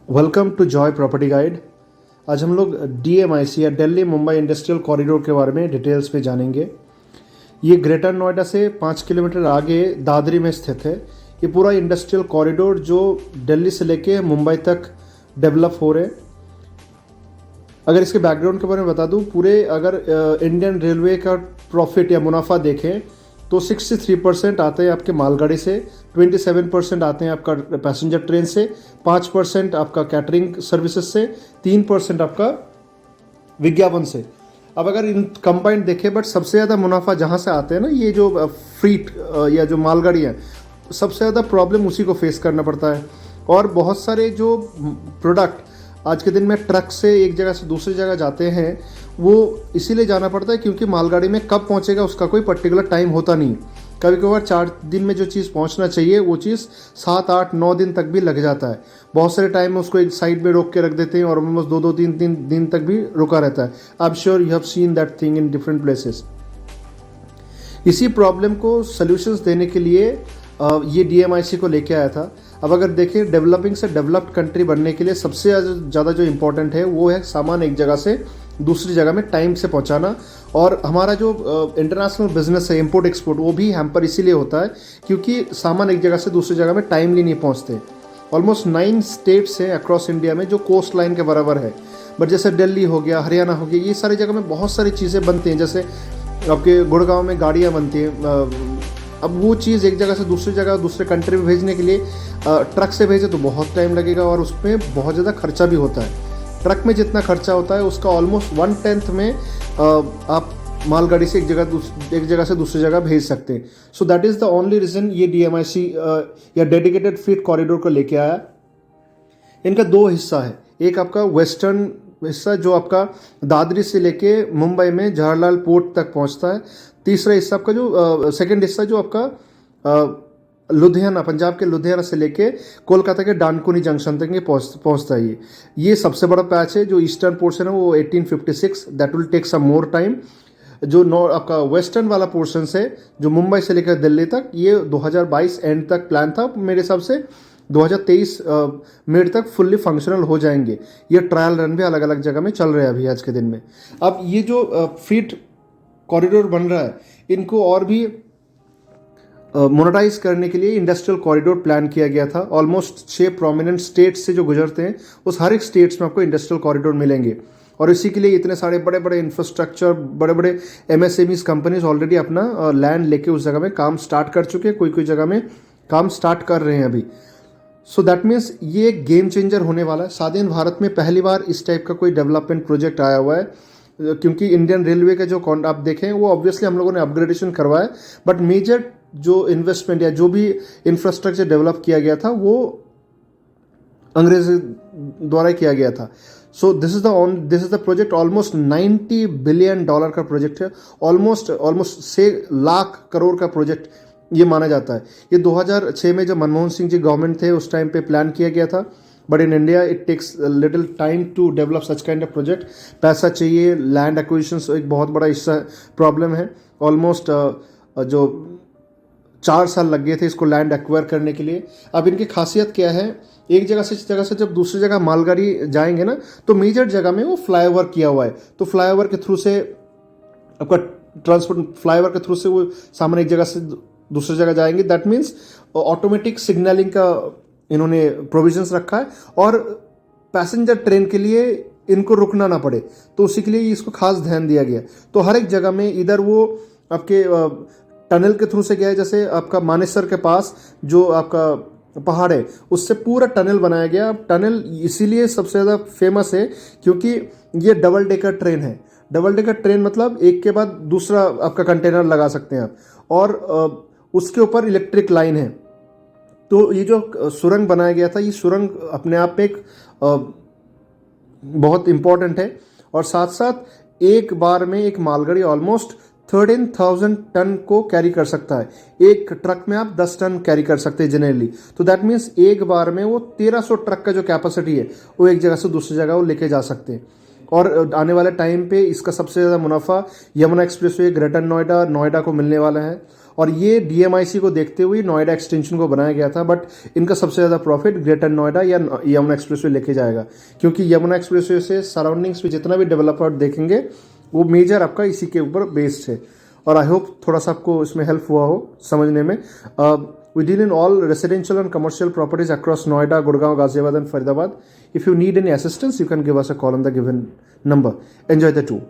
Welcome to Joy Property Guide. आज हम लोग DMIC या दिल्ली मुंबई इंडस्ट्रियल कॉरिडोर के बारे में डिटेल्स में जानेंगे। ये ग्रेटर नोएडा से 5 किलोमीटर आगे दादरी में स्थित है। ये पूरा इंडस्ट्रियल कॉरिडोर जो दिल्ली से लेके मुंबई तक डेवलप हो रहे हैं। अगर इसके बैकग्राउंड के बारे में बता दूं, पूरे अगर इंडियन रेलवे का प्रॉफिट या मुनाफा देखें तो 63% आते हैं आपके मालगाड़ी से, 27% आते हैं आपका पैसेंजर ट्रेन से, 5% आपका कैटरिंग सर्विसेज से, 3% आपका विज्ञापन से। अब अगर इन कंबाइंड देखें, बट सबसे ज़्यादा मुनाफा जहाँ से आते हैं ना, ये जो फ्रीट या जो मालगाड़ी है, सबसे ज़्यादा प्रॉब्लम उसी को फेस करना पड़ता है। और बहुत सारे जो प्रोडक्ट आज के दिन में ट्रक से एक जगह से दूसरी जगह जाते हैं, वो इसीलिए जाना पड़ता है क्योंकि मालगाड़ी में कब पहुंचेगा उसका कोई पर्टिकुलर टाइम होता नहीं। कभी कभार 4 दिन में जो चीज़ पहुंचना चाहिए वो चीज़ 7, 8, 9 दिन तक भी लग जाता है। बहुत सारे टाइम में उसको एक साइड में रोक के रख देते हैं और ऑलमोस्ट 2-2, 3-3 दिन तक भी रुका रहता है। I am sure you have seen that thing in different places. इसी प्रॉब्लम को सोल्यूशंस देने के लिए ये DMIC को लेके आया था। अब अगर देखें, डेवलपिंग से डेवलप्ड कंट्री बनने के लिए सबसे ज़्यादा जो इम्पोर्टेंट है वो है सामान एक जगह से दूसरी जगह में टाइम से पहुंचाना। और हमारा जो इंटरनेशनल बिजनेस है, इंपोर्ट एक्सपोर्ट, वो भी हैम्पर इसीलिए होता है क्योंकि सामान एक जगह से दूसरी जगह में टाइमली नहीं पहुंचते। ऑलमोस्ट 9 स्टेट्स हैं अक्रॉस इंडिया में जो कोस्ट लाइन के बराबर है, बट जैसे दिल्ली हो गया, हरियाणा हो गया, ये सारी जगह में बहुत सारी चीज़ें बनती हैं। जैसे आपके गुड़गांव में गाड़ियाँ बनती हैं। अब वो चीज़ एक जगह से दूसरी जगह दूसरे कंट्री में भेजने के लिए ट्रक से भेजे तो बहुत टाइम लगेगा और उसमें बहुत ज़्यादा खर्चा भी होता है। ट्रक में जितना खर्चा होता है उसका ऑलमोस्ट 1/10 में आप मालगाड़ी से एक जगह से दूसरी जगह भेज सकते हैं। So that is the only reason ये DMIC या डेडिकेटेड फ्रीट कॉरिडोर को लेके आया। इनका 2 हिस्सा है। एक आपका वेस्टर्न हिस्सा जो आपका दादरी से लेके मुंबई में जवाहरलाल पोर्ट तक पहुंचता है। तीसरा हिस्सा आपका जो सेकंड हिस्सा जो आपका लुधियाना, पंजाब के लुधियाना से लेके कोलकाता के डानकुनी जंक्शन तक पहुंचता है। ये सबसे बड़ा पैच है। जो ईस्टर्न पोर्शन है वो 1856, that will take some more time. जो आपका वेस्टर्न वाला पोर्शन से जो मुंबई से लेकर दिल्ली तक, ये 2022 एंड तक प्लान था मेरे हिसाब से। 2023 मिड तक फुल्ली फंक्शनल हो जाएंगे। ये ट्रायल रन भी अलग अलग जगह में चल रहे हैं अभी आज के दिन में। अब ये जो फ्रीट कॉरिडोर बन रहा है, इनको और भी मोनेटाइज करने के लिए इंडस्ट्रियल कॉरिडोर प्लान किया गया था। ऑलमोस्ट 6 प्रोमिनेंट स्टेट्स से जो गुजरते हैं, उस हर एक स्टेट्स में आपको इंडस्ट्रियल कॉरिडोर मिलेंगे। और इसी के लिए इतने सारे बड़े बड़े इंफ्रास्ट्रक्चर, बड़े बड़े MSMEs कंपनीज ऑलरेडी अपना लैंड लेके उस जगह में काम स्टार्ट कर चुके हैं, कोई जगह में काम स्टार्ट कर रहे हैं अभी। सो दैट मीन्स ये एक गेम चेंजर होने वाला है। स्वाधीन भारत में पहली बार इस टाइप का कोई डेवलपमेंट प्रोजेक्ट आया हुआ है, क्योंकि इंडियन रेलवे का जो आप देखें वो ऑब्वियसली हम लोगों ने अपग्रेडेशन करवाया, बट मेजर जो इन्वेस्टमेंट या जो भी इंफ्रास्ट्रक्चर डेवलप किया गया था वो अंग्रेज द्वारा किया गया था। So this is the project. Almost $90 billion का प्रोजेक्ट है। ऑलमोस्ट 6 लाख करोड़ का प्रोजेक्ट ये माना जाता है। ये 2006 में जब मनमोहन सिंह जी गवर्नमेंट थे उस टाइम पे प्लान किया गया था, but in India it takes little time to develop such kind of project. पैसा चाहिए, लैंड एक्विजिशन एक बहुत बड़ा इसका प्रॉब्लम है। ऑलमोस्ट जो 4 साल लग गए थे इसको लैंड एक्वायर करने के लिए। अब इनकी खासियत क्या है, एक जगह से जब दूसरी जगह मालगाड़ी जाएंगे ना, तो मेजर जगह में वो फ्लाईओवर किया हुआ है। तो फ्लाईओवर के थ्रू से आपका ट्रांसपोर्ट, फ्लाईओवर के थ्रू से वो सामान एक जगह से दूसरी जगह जाएंगे। दैट मीन्स ऑटोमेटिक सिग्नलिंग का इन्होंने प्रोविजंस रखा है और पैसेंजर ट्रेन के लिए इनको रुकना ना पड़े, तो उसी के लिए इसको खास ध्यान दिया गया। तो हर एक जगह में इधर वो आपके टनल के थ्रू से गया है। जैसे आपका मानेसर के पास जो आपका पहाड़ है उससे पूरा टनल बनाया गया। टनल इसीलिए सबसे ज़्यादा फेमस है क्योंकि ये डबल डेकर ट्रेन है। डबल डेकर ट्रेन मतलब एक के बाद दूसरा आपका कंटेनर लगा सकते हैं आप, और उसके ऊपर इलेक्ट्रिक लाइन है। तो ये जो सुरंग बनाया गया था, ये सुरंग अपने आप में एक बहुत इम्पॉर्टेंट है। और साथ साथ एक बार में एक मालगाड़ी ऑलमोस्ट 13,000 टन को कैरी कर सकता है। एक ट्रक में आप 10 टन कैरी कर सकते हैं जनरली। तो दैट मीन्स एक बार में वो 1300 ट्रक का जो कैपेसिटी है वो एक जगह से दूसरी जगह वो लेके जा सकते हैं। और आने वाले टाइम पे इसका सबसे ज़्यादा मुनाफा यमुना एक्सप्रेसवे ग्रेटर नोएडा को मिलने वाला है। और ये DMIC को देखते हुए नोएडा एक्सटेंशन को बनाया गया था, बट इनका सबसे ज़्यादा प्रॉफिट ग्रेटर नोएडा या यमुना एक्सप्रेसवे लेके जाएगा, क्योंकि यमुना एक्सप्रेसवे से सराउंडिंग्स में जितना भी डेवलपर देखेंगे वो मेजर आपका इसी के ऊपर बेस्ड है। और आई होप थोड़ा सा आपको इसमें हेल्प हुआ हो समझने में। We deal in all residential and commercial properties across Noida, Gurgaon, Ghaziabad and Faridabad. If you need any assistance you can give us a call on the given number. Enjoy the tour.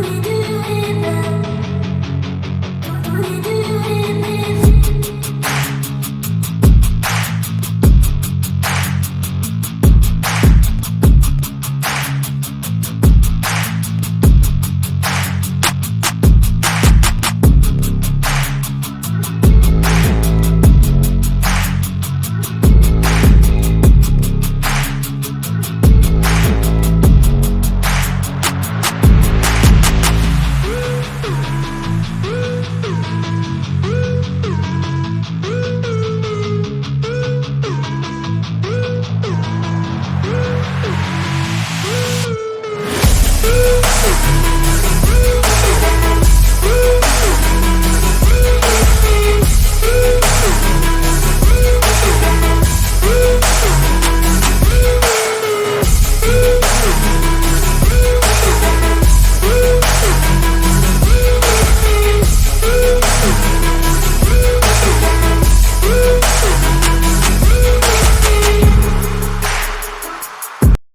We do it now. We do it